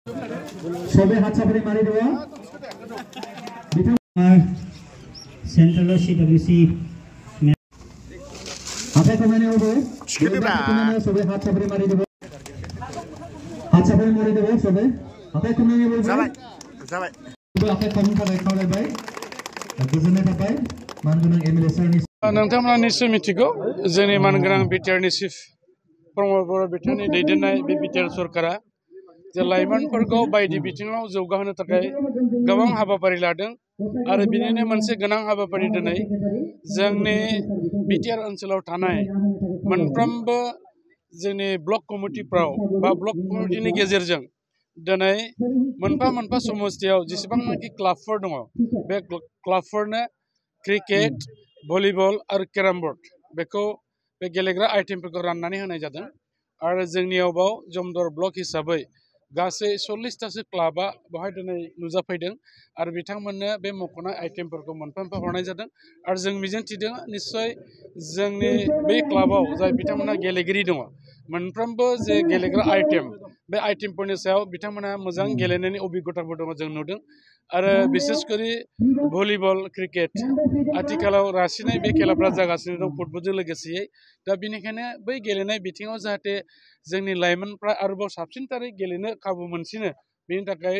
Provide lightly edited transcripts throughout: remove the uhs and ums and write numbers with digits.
সবে হাত চাপড়ি মারি দেব সেন্ট্রাল সিডব্লিউসি হাতে কমানে হবে সবে হাত চাপড়ি মারি দেব হাত চাপড়ি মারি দেব সবে হাতে কমানে হবে जाबाय हाते कम थाखाय खावलायबाय गोजोननाय थाबाय मानगोनां एमएलए सारनि नोंथांमोना निश्चय मिथिगौ जोंनि मानगोनां बिटिआरनि चिफ प्रमद बर' बिथांनि दैदेननाय बे बिटिआर सरकारा जे लाइमोनफोरखौ बायदि बिथिङाव जौगाहोनो थाखाय गोबां हाबाफारि लादों आरो बिनिनो मोनसे गोनां हाबाफारि दिनै जोंनि बिटिआर ओनसोलाव थानाय मोनफ्रोमबो जोंनि ब्लक कमिटिफ्राव बा ब्लक कमिटिनि गेजेरजों दिनै मोनफा मोनफा समस्थियाव जेसेबांनाखि क्लाबफोर दङ बे क्लाबफोरनो क्रिकेट भलिबल आरो केराम बोर्ड बेखौ बे गेलेग्रा आइटेमफोरखौ राननानै होनाय जादों आरो जोंनियाव बाव जमदर ब्लक हिसाबै गासै 40तासो क्लाबा बेवहाय दिनै नुजाफैदों आरो बिथांमोननो बे मख'नाय आइटेमफोरखौ मोनफा मोनफा हरनाय जादों आरो जों मिजिंथिदों निस्सय जोंनि बै क्लाबाव जाय बिथांमोनहा गेलेगिरि दङ मोनफ्रोमबो जे गेलेग्रा आइटेम बे आइटेमफोरनि सायाव बिथांमोनहा मोजां गेलेनायनि अभिज्ञताफोर दङ जों नुदों आरो बिसेसकरि भलिबल क्रिकेट आथिखालाव रासिनै बे खेलाफ्रा जागासिनो दं फुटबलजों लोगोसेयै दा बेनिखायनो बै गेलेनाय बिथिङाव जाहाथे जोंनि लाइमोनफ्रा आरोबाव साबसिनथारै गेलेनो खाबु मोनसिनो बेनि थाखाय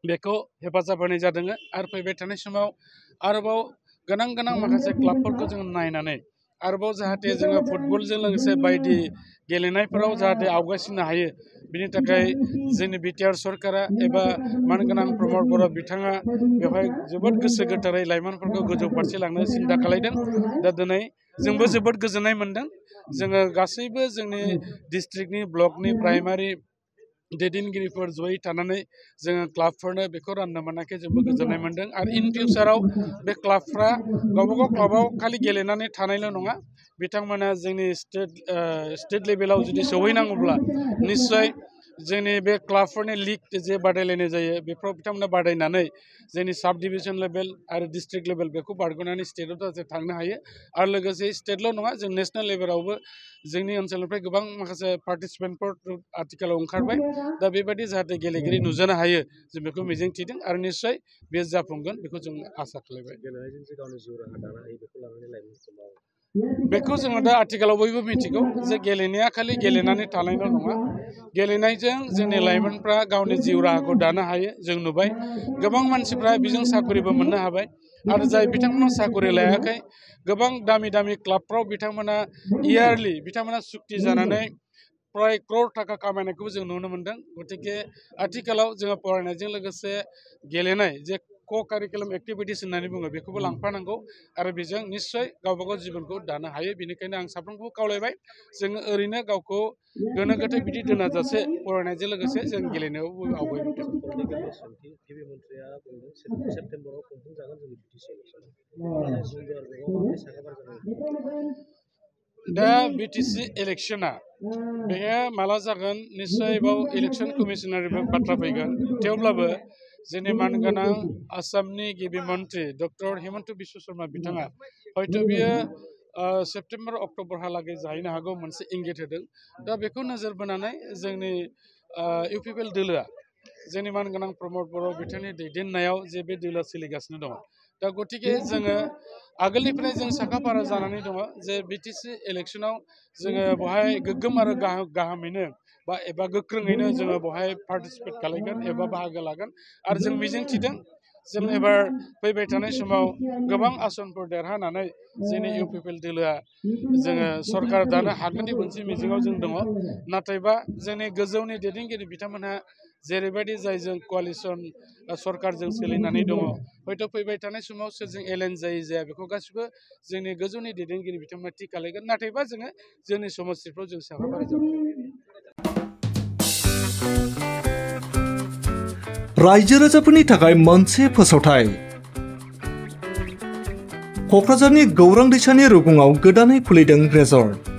बेखौ हेफाजाब होनाय जादों आरो फैबाय थानाय समाव आरोबाव गोनां माखासे क्लाबफोरखौ जों नायनानै आरोबाव जाहाथे जोङो फुटबलजों लोगोसे बायदि गेलेनायफोराव जाहाथे आवगायसिननो हायो बिनि थाखाय जोंनि बिटिआर सरकारा एबा मानगोनां प्रमद बर' बिथाङा बेवहाय जोबोद गोसो गोथारै लाइमोनफोरखौ गोजौ फारसे लांनो सिन्था खालामदों दा दिनै जोंबो जोबोद गोजोननाय मोनदों जोङो गासैबो जोंनि डिस्ट्रिक्टनि ब्लकनि प्राइमारि दैदेनगिरिफोर जयै थानानै जोङो क्लाबफोरनो बेखौ राननो मोनाखै जोंबो गोजोननाय मोनदों आरो इन फिउचाराव बे क्लाबफ्रा गावबागाव क्लाबाव खालि गेलेनानै थानायल' नङा बिथांमोना जोंनि स्टेट लेभेलाव जुदि सौहैनांगौब्ला निश्चय जोंनि बे क्लाबफोरनि लिग जे बादायलायनाय जायो बेफोराव बिथांमोना बादायनानै जोंनि साब डिभिजन लेभेल आरो डिस्ट्रिक्ट लेभेल बेखौ बारग'नानै स्टेटआव जाहाथे थांनो हायो आरो लोगोसे स्टेटल' नङा जों नेसनेल लेभेलावबो जोंनि ओनसोलनिफ्राय गोबां माखासे पार्टिसिपेन्टफोर आथिखालाव ओंखारबाय दा बेबायदि जाहाथे गेलेगिरि नुजानो हायो जों बेखौ मिजिंथिदों आरो निश्चय बे जाफुंगोन बेखौ जों आसा खालामबाय बेखौ जोङो दा आथिखालाव बयबो मिथिगौ जे गेलेनाया खालि गेलेनानै थानायल' नङा गेलेनायजों जोंनि लाइमोनफ्रा गावनि जिउ राहाखौ दानो हायो जों नुबाय गोबां मानसिफ्रा बेजों साख्रिबो मोननो हाबाय आरो जाय बिथांमोना साख्रि लायाखै गोबां दामि क्लाबफ्राव बिथांमोना इयारलि बिथांमोना सुक्ति जानानै प्राय क्रर थाखा खामायनायखौबो जों नुनो मोनदों गतिके आथिखालाव जोङो फरायनायजों लोगोसे गेलेनाय जे को-कारिकुलाम एक्टिभिटिस होननानै बुङो बेखौबो लांफानांगौ आरो बेजों निश्चय गावबागाव जिबनखौ दानो हायो बेनिखायनो आं साफ्रोमखौबो खावलायबाय जोङो ओरैनो गावखौ गोनो गोथो बिदि दोनाजासे फरायनायजों लोगोसे जों गेलेनायावबो आवगायबोदों दा बिटिसि इलेक्शना बेयो माला जागोन निश्चय बाव इलेक्शन कमिशनारनिबो बाथ्रा फैगोन थेवब्लाबो जोंनि मानगोनां आसामनि गिबि मन्त्रि डक्टर हिमन्त बिश्व शर्मा बिथाङा हयथ' बियो सेप्तेम्बर अक्ट'बरहालागै जाहैनो हागौ मोनसे इंगित होदों दा बेखौ नोजोर बोनानै जोंनि इउपिपिएल दोलोआ जोंनि मानगोनां प्रमद बर' बिथांनि दैदेननायाव जे बे दोलोआ सोलिगासिनो दङ दा गतिके जोङो आगोलनिफ्राय जों साखाफारा जानानै दङ जे बिटिसि इलेक्शनाव जोङो बेवहाय गोग्गोम आरो गाहामैनो एबा गोख्रोङैनो जोङो बेवहाय पार्टिसिपेट खालामगोन एबा बाहागो लागोन आरो जों मिजिंथिदों जों एबार फैबाय थानाय समाव गोबां आसनफोर देरहानानै जोंनि इउपिपिएल दोलोआ जोङो सरकार दानो हागोननि मोनसे मिजिङाव जों दङ नाथायबा जोंनि गोजौनि दैदेनगिरि बिथांमोनहा जेरैबायदि जायजों क'लिसन सरकारजों सोलिनानै दङ हयथ' फैबाय थानाय समाव सोरजों एलाइन जाया बेखौ गासिबो जोंनि गोजौनि दैदेनगिरि बिथांमोना थि खालामगोन नाथायबा जोङो जोंनि समस्थिफ्राव जों साखाफारा जागोन रायजो राजाफोरनि थाखाय मोनसे फोसावथाय क'क्राझारनि गौरां दैसानि रुगुङाव गोदानै खुलिदों रेजर्ट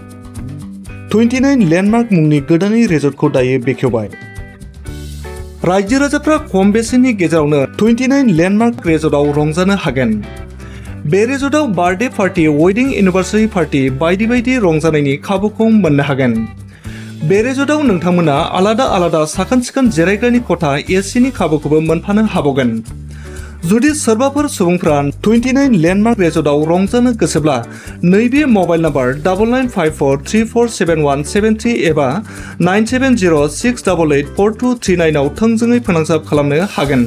29 लेन्डमार्क मुंनि गोदानै रेजर्टखौ दायो बेखेवबाय रायजो राजाफ्रा खम बेसेननि गेजेरावनो 29 लेन्डमार्क रेजर्टआव रंजानो हागोन बे रेजर्टआव birthday party wedding anniversary party बायदि रंजानायनि खाबुखौ मोननो हागोन बे रिजर्टआव नोंथांमोना आलादा आलादा साखोन-सिखोन जिरायग्रानि खथा एसिनि खाबुखौबो मोनफानो हाबावगोन। जुदि सोरबाफोर सुबुंफ्रा 29 लेन्डमार्क रिजर्टआव रंजानो गोसोब्ला नैबे मबाइल नाम्बार 9954347173 एबा 9706884239 आव थोंजोङै फोनांजाब खालामनो हागोन।